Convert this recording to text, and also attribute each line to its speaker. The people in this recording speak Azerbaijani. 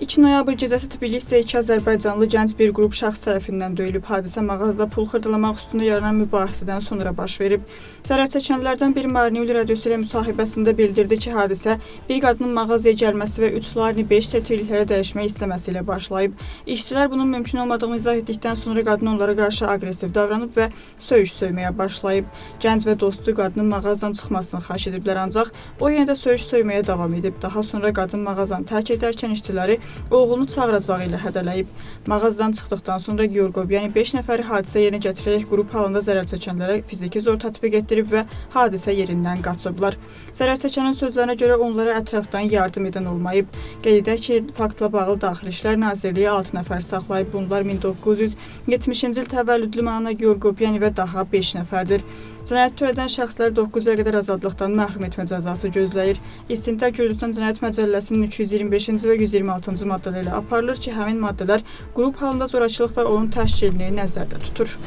Speaker 1: 2 noyabr gecəsi Tbilisdə 2 azərbaycanlı gənc bir qrup şəxs tərəfindən döyülüb. Hadisə mağazada pul xırdalamaq üstündə yaranan mübahisədən sonra baş verib. Zərər çəkənlərdən biri Marneuli radiosu ilə müsahibəsində bildirdi ki, hadisə bir qadının mağazaya gəlməsi və 3 larni 5 setirliklərə dəyişmək istəməsi ilə başlayıb. İşçilər bunun mümkün olmadığını izah etdikdən sonra qadın onlara qarşı aqressiv davranıb və söyməyə başlayıb. Gənc və dostu qadının mağazadan çıxmasını xahiş ediblər, ancaq o yenə də söyməyə davam edib. Daha sonra qadın mağazanı tərk edərkən işçiləri oğlunu çağıracağı ilə hədələyib. Mağazadan çıxdıqdan sonra Georgov, yəni 5 nəfəri hadisə yerinə gətirərək qrup halında zərər çəkənlərə fiziki zor tətbiq etdirib və hadisə yerindən qaçıblar. Zərər çəkənin sözlərinə görə onlara ətrafdan yardım edən olmayıb. Qeyd edək ki, faktla bağlı Daxili İşlər Nazirliyi 6 nəfər saxlayıb. Bunlar 1970-ci il təvəllüdlü Mana Georgopyani və daha 5 nəfərdir. Cinayət törədən şəxslər 9 ay qədər azadlıqdan məhrum etmə cəzası gözləyir. İstintaq Gürcüstan Cinayət Məcəlləsinin 325-ci və 126-cı maddələri ilə aparılır ki, həmin maddələr qrup halında zorakılıq və onun təşkilini nəzərdə tutur.